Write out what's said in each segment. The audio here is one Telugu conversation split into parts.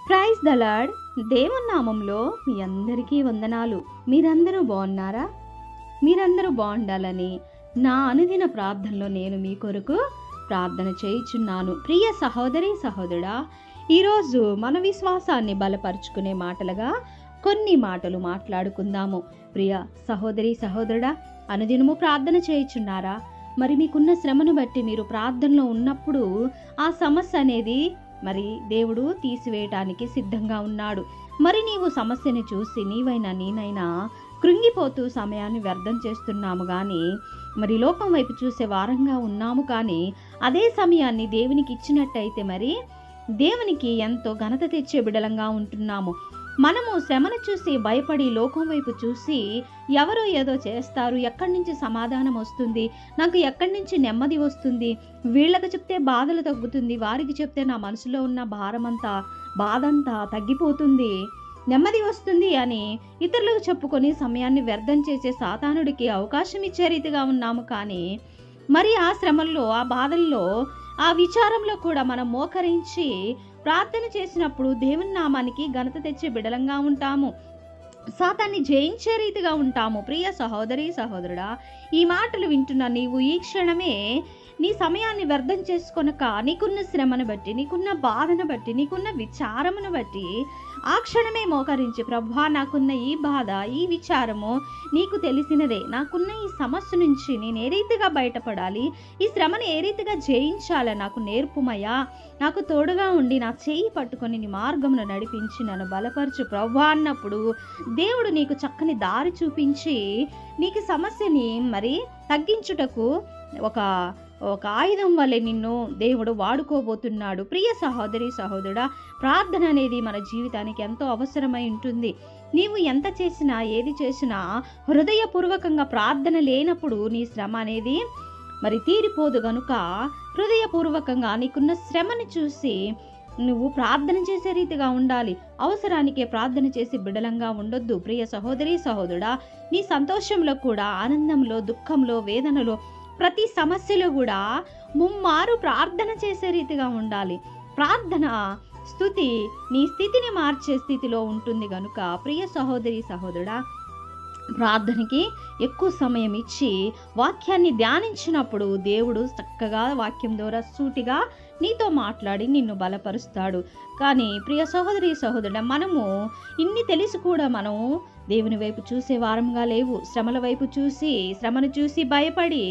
Praise the lord. దేవుని నామంలో మీ అందరికీ వందనాలు. మీరందరూ బాగున్నారా? మీరందరూ బాగుండాలని నా అనుదిన ప్రార్థనలో నేను మీ కొరకు ప్రార్థన చేయుచున్నాను. ప్రియ సహోదరి సహోదరుడా, ఈరోజు మన విశ్వాసాన్ని బలపరుచుకునే మాటలుగా కొన్ని మాటలు మాట్లాడుకుందాము. ప్రియ సహోదరి సహోదరుడా, అనుదినము ప్రార్థన చేయుచున్నారా? మరి మీకున్న శ్రమను బట్టి మీరు ప్రార్థనలో ఉన్నప్పుడు ఆ సమస్య అనేది మరి దేవుడు తీసివేయటానికి సిద్ధంగా ఉన్నాడు. మరి నీవు సమస్యని చూసి నీవైనా నేనైనా కృంగిపోతూ సమయాన్ని వ్యర్థం చేస్తున్నాము కానీ మరి లోకం వైపు చూసే వారంగా ఉన్నాము. కానీ అదే సమయాన్ని దేవునికి ఇచ్చినట్టయితే మరి దేవునికి ఎంతో ఘనత తెచ్చే బిడలంగా ఉంటున్నాము. మనము శ్రమను చూసి భయపడి లోకం వైపు చూసి ఎవరో ఏదో చేస్తారు, ఎక్కడి నుంచి సమాధానం వస్తుంది, నాకు ఎక్కడి నుంచి నెమ్మది వస్తుంది, వీళ్ళకి చెప్తే బాధలు తగ్గుతుంది, వారికి చెప్తే నా మనసులో ఉన్న భారమంతా బాధంతా తగ్గిపోతుంది, నెమ్మది వస్తుంది అని ఇతరులకు చెప్పుకొని సమయాన్ని వ్యర్థం చేసే సాతానుడికి అవకాశం ఇచ్చే రీతిగా ఉన్నాము. కానీ మరి ఆ శ్రమల్లో, ఆ బాధల్లో, ఆ విచారంలో కూడా మనం మోకరించి ప్రార్థన చేసినప్పుడు దేవుని నామానికి ఘనత తెచ్చే బిడలంగా ఉంటాము, సాతాన్ని జయించే రీతిగా ఉంటాము. ప్రియ సహోదరి సహోదరుడా, ఈ మాటలు వింటున్న నీవు ఈ క్షణమే నీ సమయాన్ని వ్యర్థం చేసుకొనక నీకున్న శ్రమను బట్టి, నీకున్న బాధను బట్టి, నీకున్న విచారమును బట్టి ఆ క్షణమే మోకరించి, ప్రభువా నాకున్న ఈ బాధ, ఈ విచారము నీకు తెలిసినదే, నాకున్న ఈ సమస్య నుంచి నేను ఏ రీతిగా బయటపడాలి, ఈ శ్రమను ఏ రీతిగా జయించాలి, నాకు నేర్పుమయ్యా, నాకు తోడుగా ఉండి నా చేయి పట్టుకొని నీ మార్గమును నడిపించి నన్ను బలపరచు ప్రభువా అన్నప్పుడు దేవుడు నీకు చక్కని దారి చూపించి నీకు సమస్యని మరి తగ్గించుటకు ఒక ఆయుధం వల్లే నిన్ను దేవుడు వాడుకోబోతున్నాడు. ప్రియ సహోదరి సహోదరుడా, ప్రార్థన అనేది మన జీవితానికి ఎంతో అవసరమై ఉంటుంది. నీవు ఎంత చేసినా ఏది చేసినా హృదయపూర్వకంగా ప్రార్థన లేనప్పుడు నీ శ్రమ అనేది మరి తీరిపోదు. గనుక హృదయపూర్వకంగా నీకున్న శ్రమని చూసి నువ్వు ప్రార్థన చేసే రీతిగా ఉండాలి. అవసరానికే ప్రార్థన చేసి బిడలంగా ఉండొద్దు. ప్రియ సహోదరి సహోదరుడా, నీ సంతోషంలో కూడా, ఆనందంలో, దుఃఖంలో, వేదనలో, ప్రతి సమస్యలో కూడా ముమ్మారు ప్రార్థన చేసే రీతిగా ఉండాలి. ప్రార్థన స్తుతి నీ స్థితిని మార్చే స్థితిలో ఉంటుంది. గనుక ప్రియ సహోదరి సహోదరుడా, ప్రార్థనకి ఎక్కువ సమయం ఇచ్చి వాక్యాన్ని ధ్యానించినప్పుడు దేవుడు చక్కగా వాక్యం ద్వారా సూటిగా నీతో మాట్లాడి నిన్ను బలపరుస్తాడు. కానీ ప్రియ సహోదరి సహోదరుడా, మనము ఇన్ని తెలిసి కూడా మనం దేవుని వైపు చూసే వారంగా లేవు. శ్రమల వైపు చూసి, శ్రమను చూసి భయపడి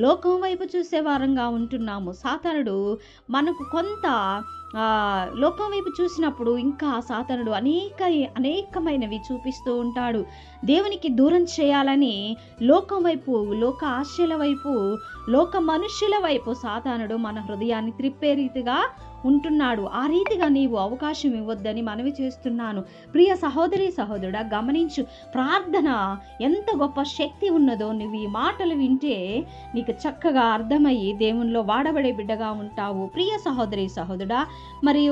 లోకం వైపు చూసే వారంగా ఉంటున్నాము. సాతానుడు మనకు కొంత లోకం వైపు చూసినప్పుడు ఇంకా సాతానుడు అనేకమైనవి చూపిస్తూ ఉంటాడు. దేవునికి దూరం చేయాలని లోకం వైపు, లోక ఆశల వైపు, లోక మనుష్యుల వైపు సాతానుడు మన హృదయాన్ని త్రిప్పే రీతిగా ఉంటున్నాడు. ఆ రీతిగా నీవు అవకాశం ఇవ్వద్దని మనవి చేస్తున్నాను. ప్రియ సహోదరి సహోదరుడా, గమనించు, ప్రార్థన ఎంత గొప్ప శక్తి ఉన్నదో నువ్వు ఈ మాటలు వింటే నీకు చక్కగా అర్థమయ్యి దేవునిలో వాడబడే బిడ్డగా ఉంటావు. ప్రియ సహోదరి సహోదరుడా, మరి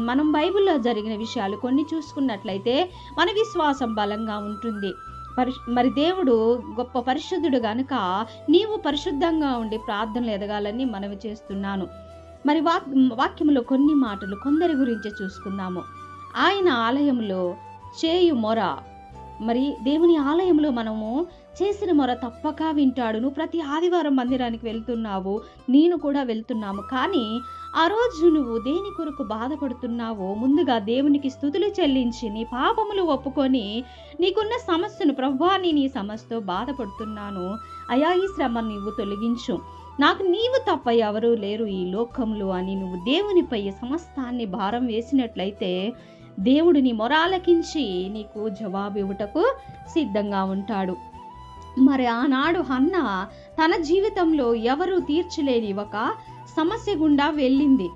మనం బైబిల్లో జరిగిన విషయాలు కొన్ని చూసుకున్నట్లయితే మన విశ్వాసం బలంగా ఉంటుంది. మరి దేవుడు గొప్ప పరిశుద్ధుడు గనుక నీవు పరిశుద్ధంగా ఉండి ప్రార్థనలు ఎదగాలని మనవి చేస్తున్నాను. మరి వాక్యములో కొన్ని మాటలు కొందరి గురించి చూసుకుందాము. ఆయన ఆలయంలో చేయు మొర, మరి దేవుని ఆలయంలో మనము చేసిన మొర తప్పక వింటాడు. నువ్వు ప్రతి ఆదివారం మందిరానికి వెళ్తున్నావు, నేను కూడా వెళ్తున్నాము. కానీ ఆ రోజు నువ్వు దేని కొరకు బాధపడుతున్నావో ముందుగా దేవునికి స్తుతులు చెల్లించి నీ పాపములు ఒప్పుకొని నీకున్న సమస్యను, ప్రభువా నేను ఈ సమస్యతో బాధపడుతున్నాను అయా, ఈ శ్రమ నీవు తొలగించు, నాకు నీవు తప్ప ఎవరూ లేరు ఈ లోకంలో అని నువ్వు దేవునిపై సమస్తాన్ని భారం వేసినట్లయితే దేవుడు నీ మొరాలకించి నీకు జవాబు ఇవ్వటకు సిద్ధంగా ఉంటాడు. మరి ఆనాడు హన్న తన జీవితంలో ఎవరు తీర్చలేని ఒక సమస్య గుండా వెళ్ళింది.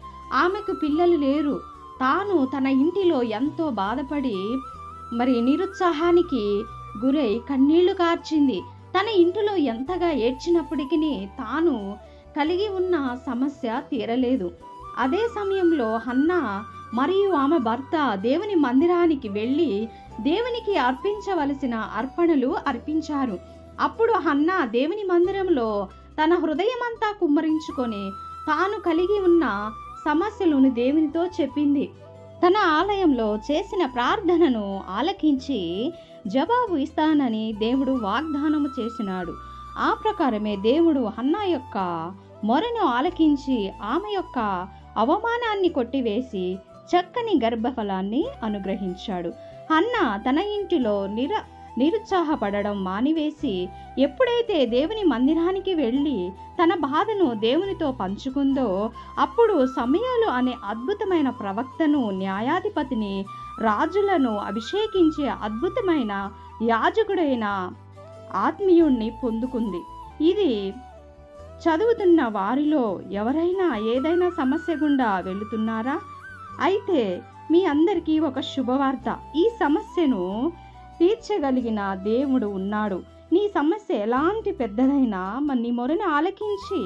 ఆమెకు పిల్లలు లేరు. తాను తన ఇంటిలో ఎంతో బాధపడి మరి నిరుత్సాహానికి గురై కన్నీళ్లు కార్చింది. తన ఇంటిలో ఎంతగా ఏడ్చినప్పటికీ తాను కలిగి ఉన్న సమస్య తీరలేదు. అదే సమయంలో హన్న మరియు ఆమె భర్త దేవుని మందిరానికి వెళ్ళి దేవునికి అర్పించవలసిన అర్పణలు అర్పించారు. అప్పుడు హన్న దేవుని మందిరంలో తన హృదయమంతా కుమ్మరించుకొని తాను కలిగి ఉన్న సమస్యలను దేవునితో చెప్పింది. తన ఆలయంలో చేసిన ప్రార్థనను ఆలకించి జవాబు ఇస్తానని దేవుడు వాగ్దానము చేసినాడు. ఆ ప్రకారమే దేవుడు హన్నా యొక్క మొరను ఆలకించి ఆమె యొక్క అవమానాన్ని కొట్టివేసి చక్కని గర్భఫలాన్ని అనుగ్రహించాడు. హన్నా తన ఇంటిలో నిరుత్సాహపడడం మానివేసి ఎప్పుడైతే దేవుని మందిరానికి వెళ్ళి తన బాధను దేవునితో పంచుకుందో అప్పుడు సమూయేలు అనే అద్భుతమైన ప్రవక్తను, న్యాయాధిపతిని, రాజులను అభిషేకించే అద్భుతమైన యాజకుడైన ఆత్మీయుణ్ణి పొందుకుంది. ఇది చదువుతున్న వారిలో ఎవరైనా ఏదైనా సమస్య గుండా వెళుతున్నారా? అయితే మీ అందరికీ ఒక శుభవార్త. ఈ సమస్యను తీర్చగలిగిన దేవుడు ఉన్నాడు. నీ సమస్య ఎలాంటి పెద్దదైనా నీ మొరను ఆలకించి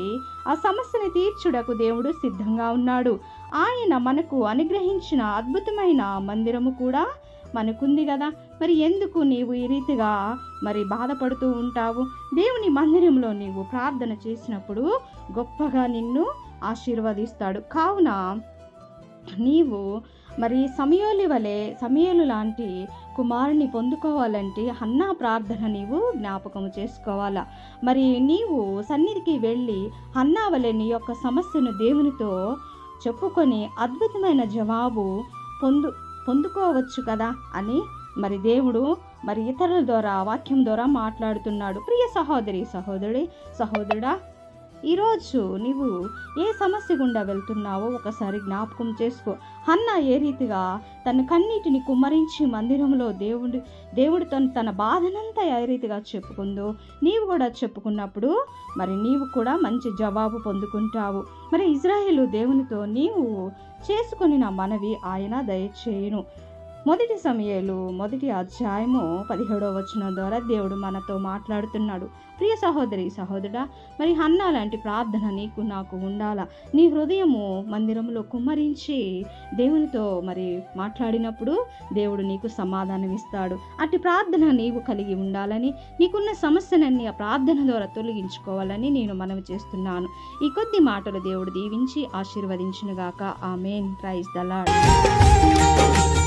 ఆ సమస్యను తీర్చుటకు దేవుడు సిద్ధంగా ఉన్నాడు. ఆయన మనకు అనుగ్రహించిన అద్భుతమైన మందిరము కూడా మనకుంది కదా. మరి ఎందుకు నీవు ఈ రీతిగా బాధపడుతూ ఉంటావు? దేవుని మందిరంలో నీవు ప్రార్థన చేసినప్పుడు గొప్పగా నిన్ను ఆశీర్వదిస్తాడు. కావున నీవు సమూయేలు లాంటి కుమారుని పొందుకోవాలంటే హన్నా ప్రార్థన నీవు జ్ఞాపకం చేసుకోవాలా. నీవు సన్నిధికి వెళ్ళి హన్నా వలె నీ యొక్క సమస్యను దేవునితో చెప్పుకొని అద్భుతమైన జవాబు పొందుకోవచ్చు కదా అని దేవుడు ఇతరుల ద్వారా వాక్యం ద్వారా మాట్లాడుతున్నాడు. ప్రియ సహోదరుడా, ఈరోజు నీవు ఏ సమస్య గుండా వెళ్తున్నావో ఒకసారి జ్ఞాపకం చేసుకో. హన్నా ఏ రీతిగా తన కన్నీటిని కుమ్మరించి మందిరంలో దేవుడు తన బాధనంతా ఏ రీతిగా చెప్పుకుందో నీవు కూడా చెప్పుకున్నప్పుడు నీవు కూడా మంచి జవాబు పొందుకుంటావు. ఇజ్రాయేలు దేవునితో నీవు చేసుకుని నా మనవి ఆయన దయచేయును. 1 సమూయేలు 1వ అధ్యాయము 17వ వచనం ద్వారా దేవుడు మనతో మాట్లాడుతున్నాడు. ప్రియ సహోదరుడా, హన్నా లాంటి ప్రార్థన నాకు ఉండాలా. నీ హృదయము మందిరంలో కుమ్మరించి దేవునితో మాట్లాడినప్పుడు దేవుడు నీకు సమాధానం ఇస్తాడు. అట్టి ప్రార్థన నీవు కలిగి ఉండాలని, నీకున్న సమస్యనన్నీ ఆ ప్రార్థన ద్వారా తొలగించుకోవాలని నేను మనవి చేస్తున్నాను. ఈ కొద్ది మాటలు దేవుడు దీవించి ఆశీర్వదించునుగాక. ఆమేన్. Praise the lord.